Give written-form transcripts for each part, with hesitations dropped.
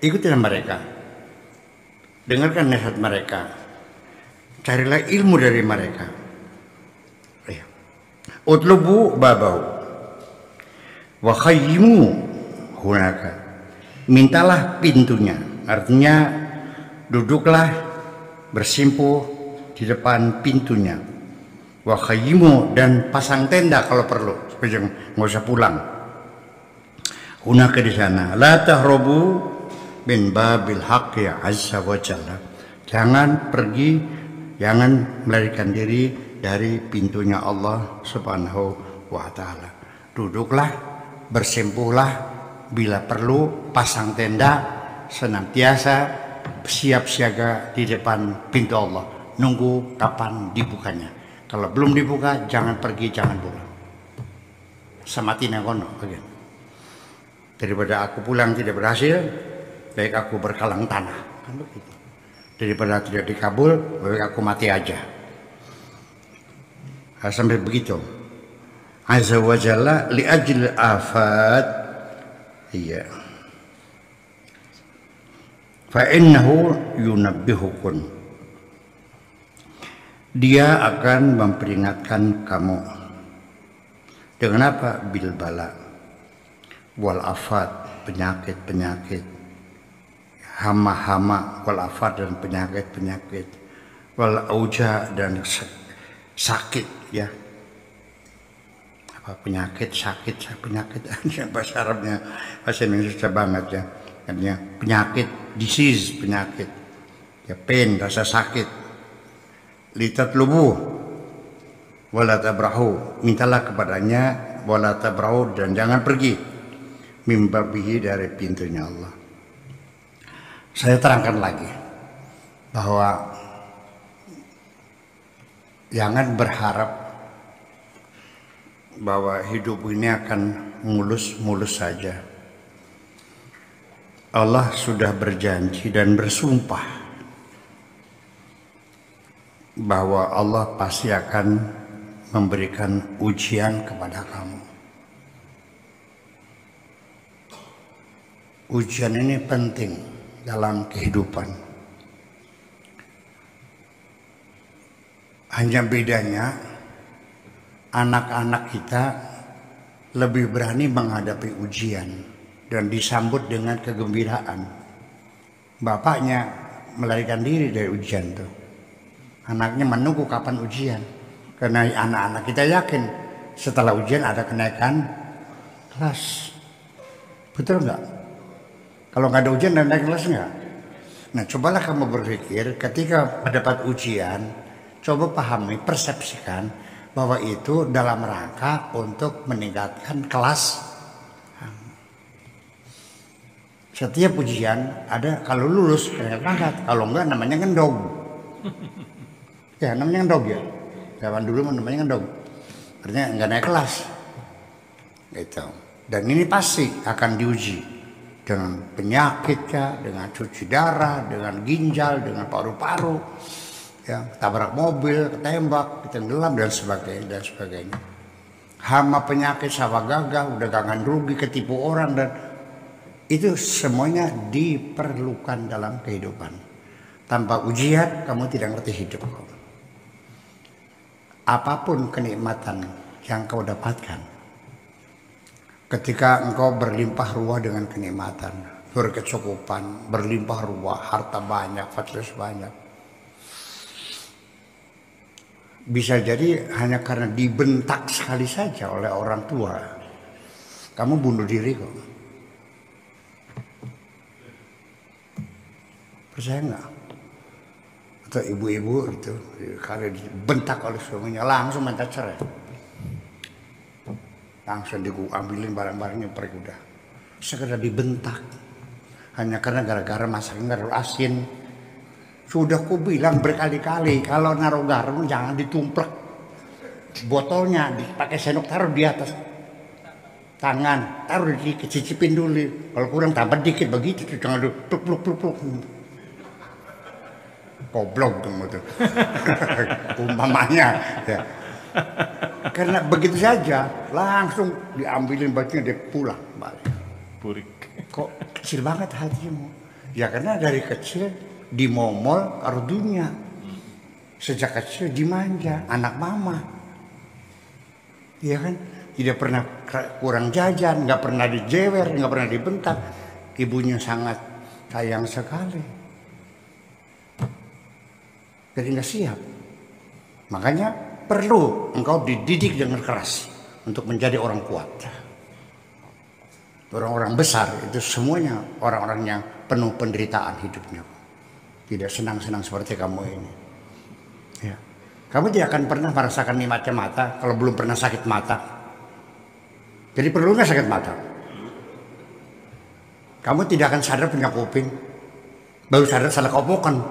Ikutilah mereka, dengarkan nasihat mereka, carilah ilmu dari mereka. Utlubu babau wa khayyimu hunaka, mintalah pintunya, artinya duduklah bersimpuh di depan pintunya. Wa khayyimu, dan pasang tenda kalau perlu, supaya nggak usah pulang. Hunaka di sana. La tahrobu min babil haqqi azza wa jalla, jangan pergi, jangan melarikan diri dari pintunya Allah subhanahu wa ta'ala. Duduklah, bersimpuhlah, bila perlu pasang tenda, senantiasa siap siaga di depan pintu Allah, nunggu kapan dibukanya. Kalau belum dibuka, jangan pergi, jangan pulang. Samatina kono, daripada aku pulang tidak berhasil, baik aku berkalang tanah, kan begitu. Daripada tidak dikabul, baik aku mati aja. Sampai begitu. Azza wa jalla li ajli afat, iya. Fa innahu yunabbihukum, dia akan memperingatkan kamu. Dengan apa? Bil bala wal afat, penyakit-penyakit, hama-hama, wal afat, dan penyakit-penyakit, wal auja, dan sakit, ya. Apa penyakit, sakit, penyakit, bahasa Arabnya, bahasa Indonesia susah banget ya. Artinya penyakit, disease, penyakit, ya, pain, rasa sakit. Litatlubu wala tabrahu, mintalah kepadanya, wala tabrahu, dan jangan pergi, mimbabihi, dari pintunya Allah. Saya terangkan lagi bahwa jangan berharap bahwa hidup ini akan mulus-mulus saja. Allah sudah berjanji dan bersumpah bahwa Allah pasti akan memberikan ujian kepada kamu. Ujian ini penting dalam kehidupan. Hanya bedanya anak-anak kita lebih berani menghadapi ujian dan disambut dengan kegembiraan. Bapaknya melarikan diri dari ujian tuh. Anaknya menunggu kapan ujian. Karena anak-anak kita yakin setelah ujian ada kenaikan kelas. Betul nggak? Kalau nggak ada ujian dan naik kelas nggak? Nah, cobalah kamu berpikir ketika mendapat ujian, coba pahami, persepsikan bahwa itu dalam rangka untuk meningkatkan kelas. Setiap ujian ada, kalau lulus pangkat, kalau enggak namanya ngendog. Ya, namanya ngendog ya. Zaman dulu namanya ngendog. Artinya enggak naik kelas. Gitu. Dan ini pasti akan diuji dengan penyakitnya, dengan cuci darah, dengan ginjal, dengan paru-paru, ya, tabrak mobil, ketembak, ditenggelam, dan sebagainya. Hama penyakit, sawah gagah, udah gangan rugi, ketipu orang, dan itu semuanya diperlukan dalam kehidupan. Tanpa ujian kamu tidak ngerti hidup. Apapun kenikmatan yang kau dapatkan, ketika engkau berlimpah ruah dengan kenikmatan, berkecukupan, berlimpah ruah, harta banyak, fasilitas banyak, bisa jadi hanya karena dibentak sekali saja oleh orang tua, kamu bunuh diri kok. Percaya nggak? Atau ibu-ibu itu kalau dibentak oleh suaminya langsung minta cerai, langsung diambilin barang-barangnya pergi, udah sekedar dibentak hanya karena gara-gara masaknya garam asin. Sudah ku bilang berkali-kali kalau naruh garam jangan ditumplek, botolnya dipakai sendok, taruh di atas tangan, taruh dikit, cicipin dulu, kalau kurang tambah dikit, begitu jangan pluk. Goblok gitu. Umpamanya ya. Karena begitu saja langsung diambilin bajunya, dia pulang balik. Burik. Kok kecil banget hatimu? Ya karena dari kecil dimomol karo dunia. Sejak kecil dimanja, anak mama. Iya kan? Tidak pernah kurang jajan, nggak pernah dijewer, nggak pernah dibentak. Ibunya sangat sayang sekali. Jadi nggak siap. Makanya perlu engkau dididik dengan keras untuk menjadi orang kuat. Orang-orang besar itu semuanya orang-orang yang penuh penderitaan hidupnya. Tidak senang-senang seperti kamu ini. Ya. Kamu tidak akan pernah merasakan nikmatnya mata kalau belum pernah sakit mata. Jadi perlu nggak sakit mata? Kamu tidak akan sadar punya kuping. Baru sadar salah kopokan.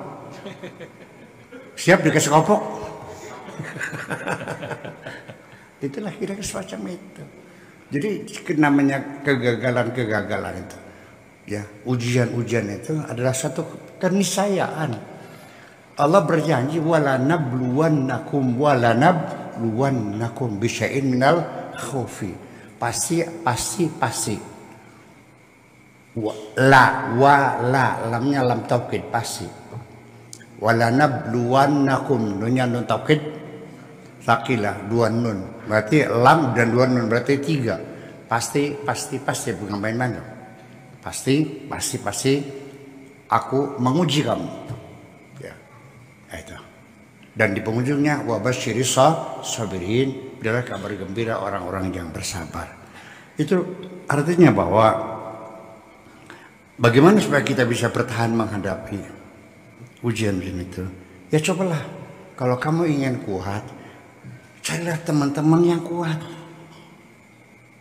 Siap dikasih kopok. Itulah kira-kira semacam itu. Jadi namanya kegagalan itu, ya ujian-ujian itu adalah satu keniscayaan. Allah berjanji wala nabluwannakum bisyai'in minal khaufi. Pasti. Lamnya lam taukid pasti. Wala nabluwannakum nunya nun taukid sakilah dua nun. Berarti lam dan dua nun berarti tiga. Pasti bukan main-main. Pasti aku menguji kamu. Ya. Itu. Dan di penghujungnya wabasyiris sabirin, adalah kabar gembira orang-orang yang bersabar. Itu artinya bahwa bagaimana supaya kita bisa bertahan menghadapi ujian itu? Ya cobalah, kalau kamu ingin kuat, carilah teman-teman yang kuat.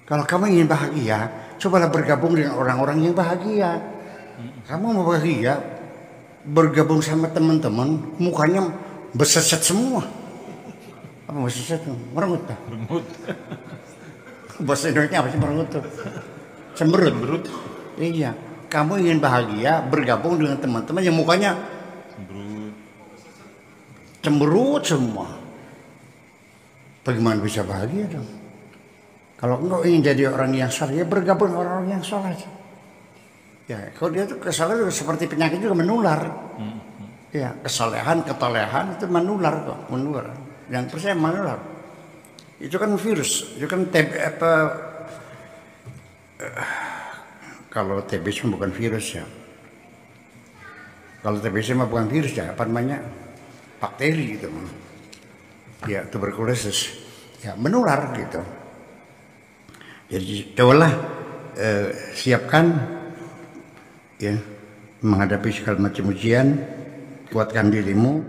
Kalau kamu ingin bahagia, cobalah bergabung dengan orang-orang yang bahagia. Kamu mau bahagia, bergabung sama teman-teman, mukanya beseset semua. Apa beseset? Merengut. Bahasa Indonesia apa sih merengut tuh? Cemberut. Iya. Kamu ingin bahagia, bergabung dengan teman-teman yang mukanya cemberut semua. Bagaimana bisa bahagia dong? Kalau engkau ingin jadi orang yang saleh, ya bergabung dengan orang-orang yang saleh. Ya, kalau dia tuh kesalahan seperti penyakit juga menular. Ya, kesalehan itu menular kok, menular. Yang percaya menular. Itu kan virus, itu kan kalau TBC bukan virus ya. Kalau TBC mah bukan virus ya, apa namanya? Bakteri gitu. Ya, tuberkulosis. Ya, menular gitu. Jadi cobalah siapkan ya menghadapi segala macam ujian, kuatkan dirimu.